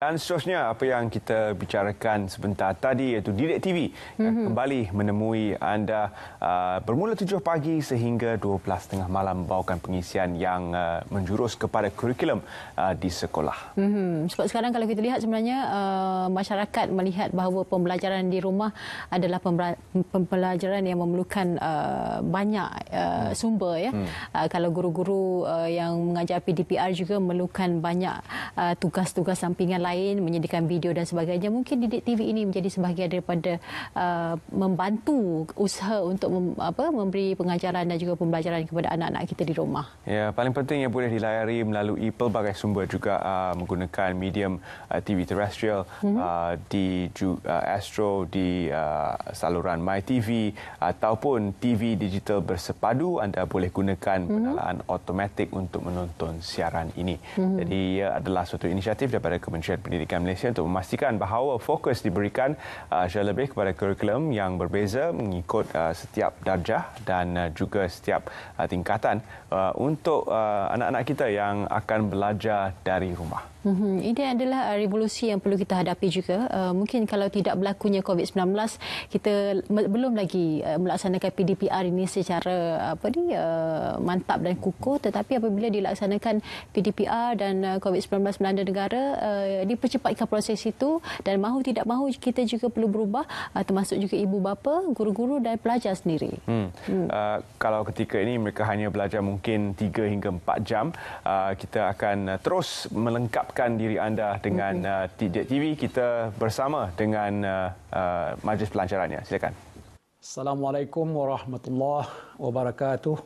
Dan seterusnya, apa yang kita bicarakan sebentar tadi iaitu Didik TV yang kembali menemui anda bermula 7 pagi sehingga 12:30 malam membawakan pengisian yang menjurus kepada kurikulum di sekolah. Sebab sekarang kalau kita lihat sebenarnya masyarakat melihat bahawa pembelajaran di rumah adalah pembelajaran yang memerlukan banyak sumber. Kalau guru-guru yang mengajar PDPR juga memerlukan banyak tugas-tugas sampingan lain, menyediakan video dan sebagainya. Mungkin Didik TV ini menjadi sebahagian daripada membantu usaha untuk memberi pengajaran dan juga pembelajaran kepada anak-anak kita di rumah. Ya, paling penting yang boleh dilayari melalui pelbagai sumber juga menggunakan medium TV terrestrial di Astro, di saluran MyTV ataupun TV digital bersepadu. Anda boleh gunakan penalaan automatik untuk menonton siaran ini. Jadi ia adalah suatu inisiatif daripada Kementerian Pendidikan Malaysia untuk memastikan bahawa fokus diberikan secara lebih kepada kurikulum yang berbeza mengikut setiap darjah dan juga setiap tingkatan untuk anak-anak kita yang akan belajar dari rumah. Ini adalah revolusi yang perlu kita hadapi juga. Mungkin kalau tidak berlakunya COVID-19, kita belum lagi melaksanakan PDPR ini secara mantap dan kukuh. Tetapi apabila dilaksanakan PDPR dan COVID-19 melanda negara, dipercepatkan proses itu, dan mahu tidak mahu kita juga perlu berubah, termasuk juga ibu bapa, guru-guru dan pelajar sendiri. Kalau ketika ini mereka hanya belajar mungkin 3 hingga 4 jam, kita akan terus melengkapkan diri anda dengan Didik TV. Kita bersama dengan majlis pelancarannya. Silakan. Assalamualaikum warahmatullahi wabarakatuh.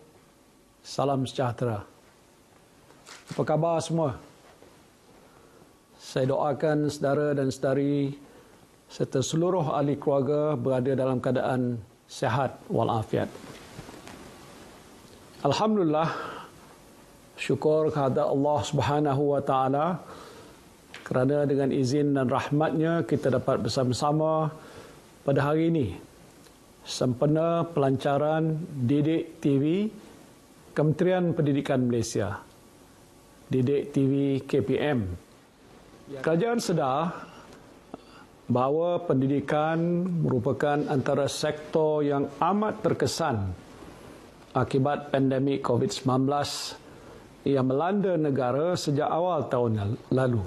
Salam sejahtera. Apa khabar semua? Saya doakan saudara dan saudari serta seluruh ahli keluarga berada dalam keadaan sihat walafiat. Alhamdulillah, syukur kehadirat Allah Subhanahu wa taala kerana dengan izin dan rahmatnya kita dapat bersama-sama pada hari ini sempena pelancaran Didik TV Kementerian Pendidikan Malaysia, Didik TV KPM. Kerajaan sedar bahawa pendidikan merupakan antara sektor yang amat terkesan akibat pandemik COVID-19 yang melanda negara sejak awal tahun lalu.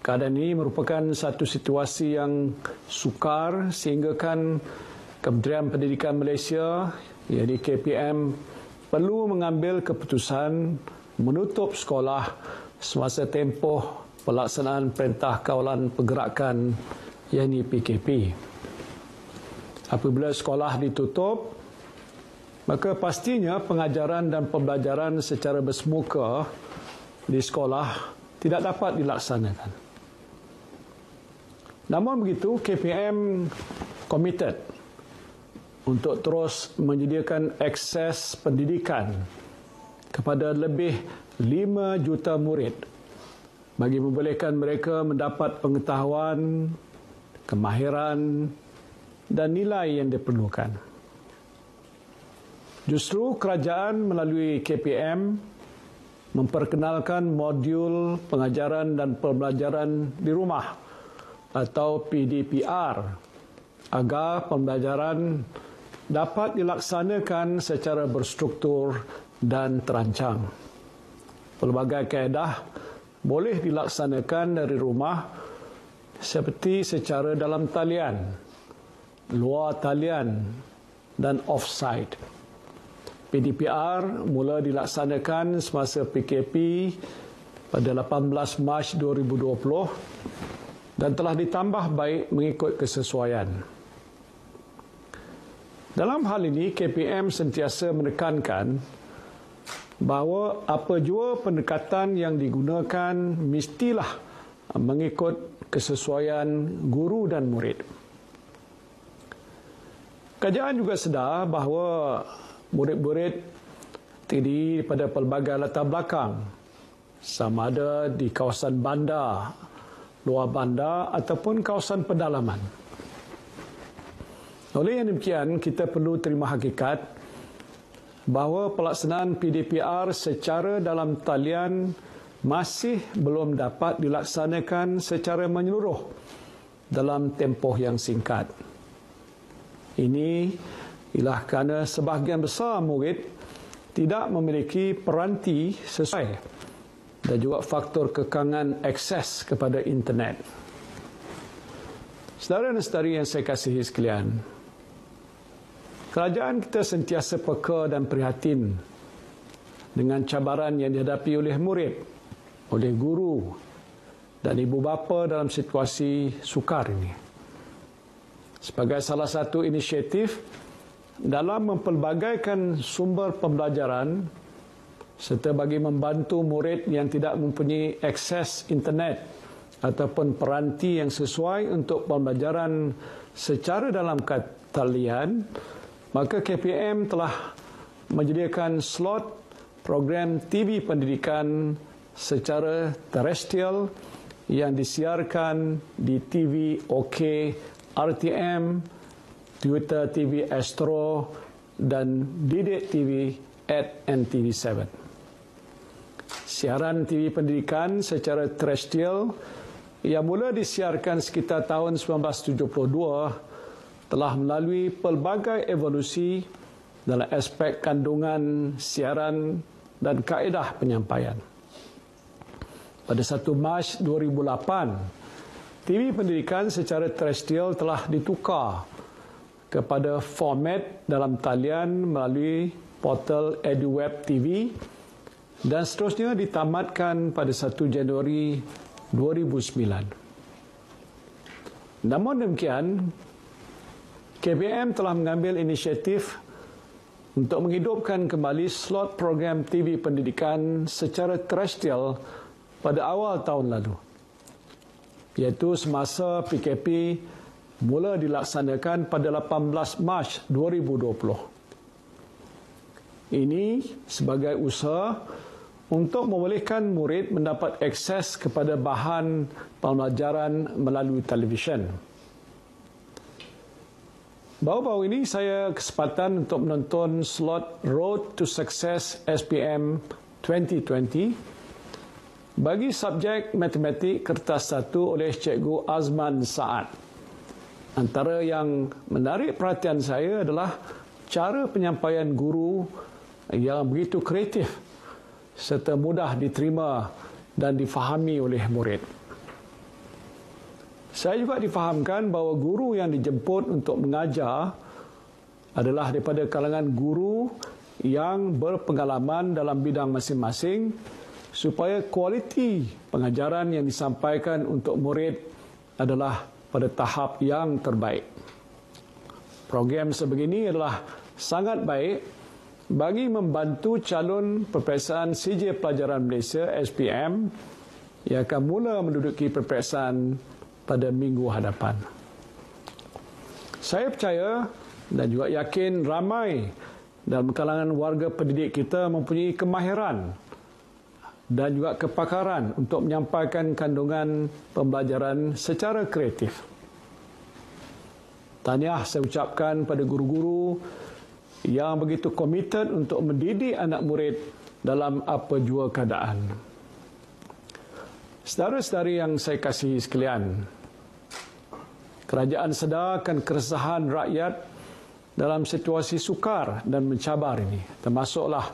Keadaan ini merupakan satu situasi yang sukar sehinggakan Kementerian Pendidikan Malaysia, iaitu KPM, perlu mengambil keputusan menutup sekolah semasa tempoh pelaksanaan Perintah Kawalan Pergerakan, iaitu PKP. Apabila sekolah ditutup, maka pastinya pengajaran dan pembelajaran secara bersemuka di sekolah tidak dapat dilaksanakan. Namun begitu, KPM committed untuk terus menyediakan akses pendidikan kepada lebih 5 juta murid bagi membolehkan mereka mendapat pengetahuan, kemahiran dan nilai yang diperlukan. Justru kerajaan melalui KPM memperkenalkan modul pengajaran dan pembelajaran di rumah atau PDPR agar pembelajaran dapat dilaksanakan secara berstruktur dan terancang. Pelbagai kaedah boleh dilaksanakan dari rumah seperti secara dalam talian, luar talian dan off-site. PDPR mula dilaksanakan semasa PKP pada 18 Mac 2020 dan telah ditambah baik mengikut kesesuaian. Dalam hal ini, KPM sentiasa menekankan bahawa apa jua pendekatan yang digunakan mestilah mengikut kesesuaian guru dan murid. Kerajaan juga sedar bahawa murid-murid terdiri pada pelbagai latar belakang, sama ada di kawasan bandar, luar bandar ataupun kawasan pedalaman. Oleh yang demikian, kita perlu terima hakikat bahawa pelaksanaan PDPR secara dalam talian masih belum dapat dilaksanakan secara menyeluruh dalam tempoh yang singkat. Ini ialah kerana sebahagian besar murid tidak memiliki peranti sesuai dan juga faktor kekangan akses kepada internet. Saudara dan saudari yang saya kasihi sekalian, kerajaan kita sentiasa peka dan prihatin dengan cabaran yang dihadapi oleh murid, oleh guru dan ibu bapa dalam situasi sukar ini. Sebagai salah satu inisiatif dalam mempelbagaikan sumber pembelajaran serta bagi membantu murid yang tidak mempunyai akses internet ataupun peranti yang sesuai untuk pembelajaran secara dalam talian, maka KPM telah menyediakan slot program TV pendidikan secara terestrial yang disiarkan di TV OK, RTM, Twitter TV Astro dan Didik TV at NTV7. Siaran TV pendidikan secara terestrial yang mula disiarkan sekitar tahun 1972 telah melalui pelbagai evolusi dalam aspek kandungan siaran dan kaedah penyampaian. Pada 1 Mac 2008, TV pendidikan secara terestrial telah ditukar kepada format dalam talian melalui portal EduWeb TV dan seterusnya ditamatkan pada 1 Januari 2009. Namun demikian, KPM telah mengambil inisiatif untuk menghidupkan kembali slot program TV pendidikan secara terestrial pada awal tahun lalu, iaitu semasa PKP mula dilaksanakan pada 18 Mac 2020. Ini sebagai usaha untuk membolehkan murid mendapat akses kepada bahan pembelajaran melalui televisyen. Baru-baru ini saya kesempatan untuk menonton slot Road to Success SPM 2020 bagi subjek matematik kertas 1 oleh Cikgu Azman Saad. Antara yang menarik perhatian saya adalah cara penyampaian guru yang begitu kreatif serta mudah diterima dan difahami oleh murid. Saya juga difahamkan bahawa guru yang dijemput untuk mengajar adalah daripada kalangan guru yang berpengalaman dalam bidang masing-masing supaya kualiti pengajaran yang disampaikan untuk murid adalah pada tahap yang terbaik. Program sebegini adalah sangat baik bagi membantu calon peperiksaan CJ Pelajaran Malaysia SPM yang akan mula menduduki peperiksaan pada minggu hadapan. Saya percaya dan juga yakin ramai dalam kalangan warga pendidik kita mempunyai kemahiran dan juga kepakaran untuk menyampaikan kandungan pembelajaran secara kreatif. Tahniah saya ucapkan pada guru-guru yang begitu komited untuk mendidik anak murid dalam apa jua keadaan. Saudara-saudari yang saya kasihi sekalian, kerajaan sedarkan keresahan rakyat dalam situasi sukar dan mencabar ini, termasuklah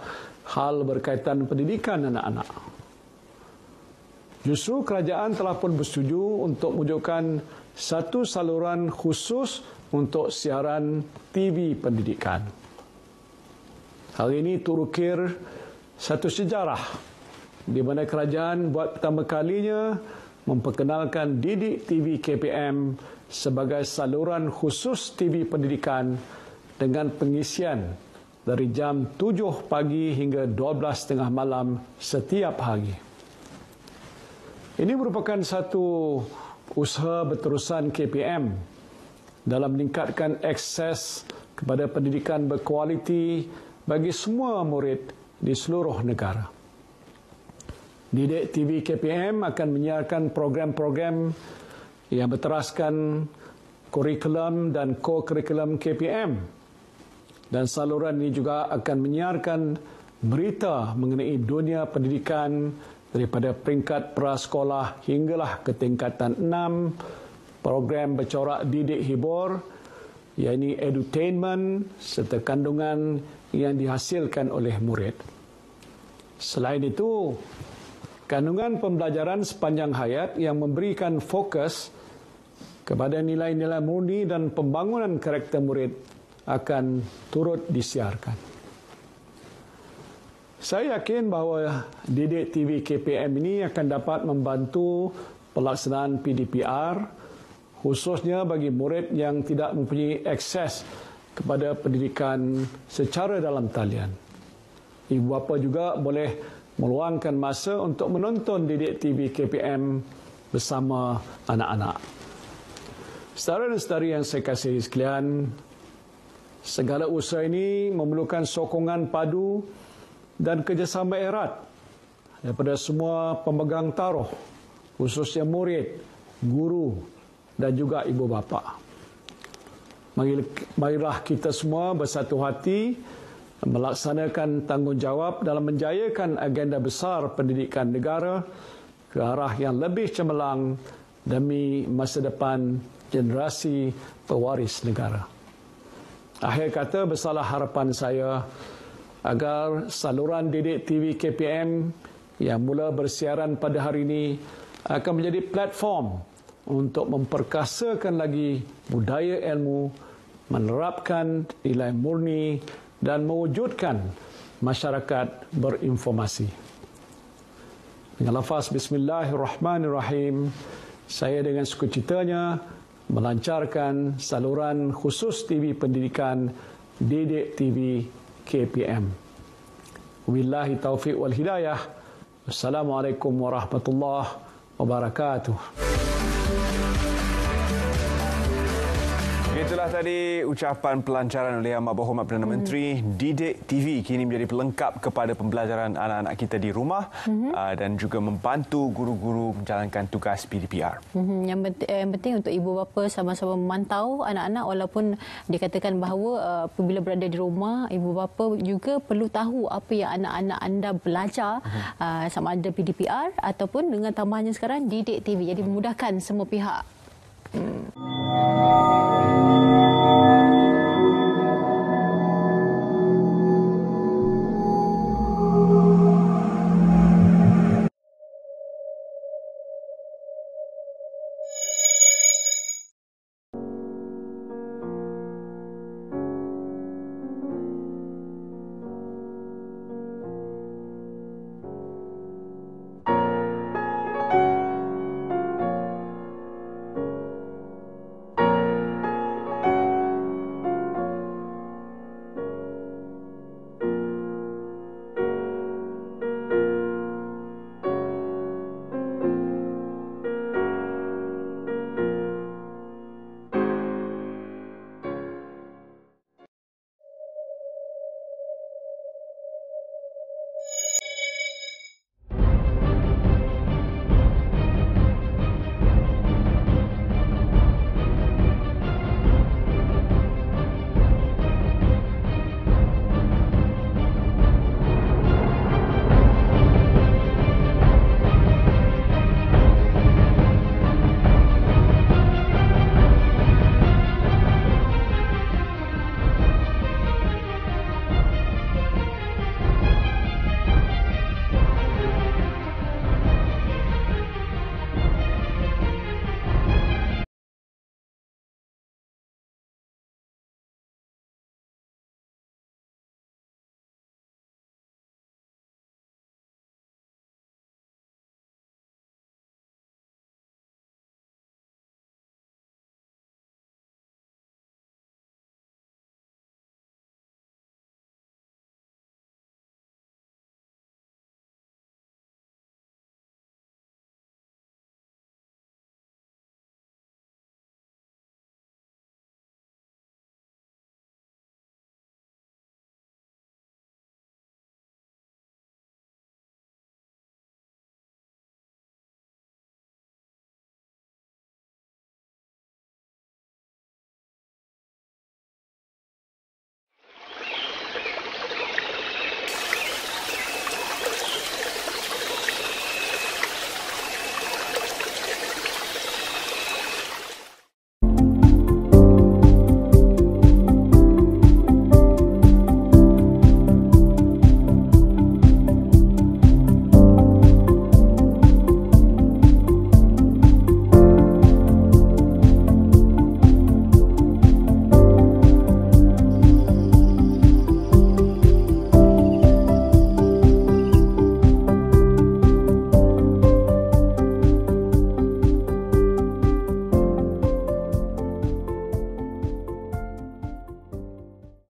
hal berkaitan pendidikan anak-anak. Justru kerajaan telah pun bersetuju untuk mewujudkan satu saluran khusus untuk siaran TV pendidikan. Hal ini turukir satu sejarah di mana kerajaan buat pertama kalinya memperkenalkan Didik TV KPM sebagai saluran khusus TV pendidikan dengan pengisian dari jam 7 pagi hingga 12.30 malam setiap hari. Ini merupakan satu usaha berterusan KPM dalam meningkatkan akses kepada pendidikan berkualiti bagi semua murid di seluruh negara. Didik TV KPM akan menyiarkan program-program yang berteraskan kurikulum dan co-kurikulum KPM. Dan saluran ini juga akan menyiarkan berita mengenai dunia pendidikan daripada peringkat prasekolah hinggalah ke tingkatan 6, program bercorak didik hibur, iaitu edutainment serta kandungan yang dihasilkan oleh murid. Selain itu, kandungan pembelajaran sepanjang hayat yang memberikan fokus kepada nilai-nilai murni dan pembangunan karakter murid akan turut disiarkan. Saya yakin bahawa Didik TV KPM ini akan dapat membantu pelaksanaan PDPR, khususnya bagi murid yang tidak mempunyai akses kepada pendidikan secara dalam talian. Ibu bapa juga boleh meluangkan masa untuk menonton Didik TV KPM bersama anak-anak. Saudara dan saudari yang saya kasihi sekalian, segala usaha ini memerlukan sokongan padu dan kerjasama erat daripada semua pemegang taruh, khususnya murid, guru dan juga ibu bapa. Marilah kita semua bersatu hati melaksanakan tanggungjawab dalam menjayakan agenda besar pendidikan negara ke arah yang lebih cemerlang demi masa depan generasi pewaris negara. Akhir kata, besarlah harapan saya agar saluran Didik TV KPM yang mula bersiaran pada hari ini akan menjadi platform untuk memperkasakan lagi budaya ilmu, menerapkan nilai murni dan mewujudkan masyarakat berinformasi. Dengan lafaz Bismillahirrahmanirrahim, saya dengan sukacitanya melancarkan saluran khusus TV pendidikan Didik TV KPM. Wabillahi taufiq wal hidayah. Wassalamualaikum warahmatullahi wabarakatuh. Itulah tadi ucapan pelancaran oleh Amat Berhormat Perdana Menteri. Didik TV kini menjadi pelengkap kepada pembelajaran anak-anak kita di rumah dan juga membantu guru-guru menjalankan tugas PDPR. Yang penting untuk ibu bapa sama-sama memantau anak-anak, walaupun dikatakan bahawa apabila berada di rumah, ibu bapa juga perlu tahu apa yang anak-anak anda belajar, sama ada PDPR ataupun dengan tambahannya sekarang Didik TV. Jadi memudahkan semua pihak.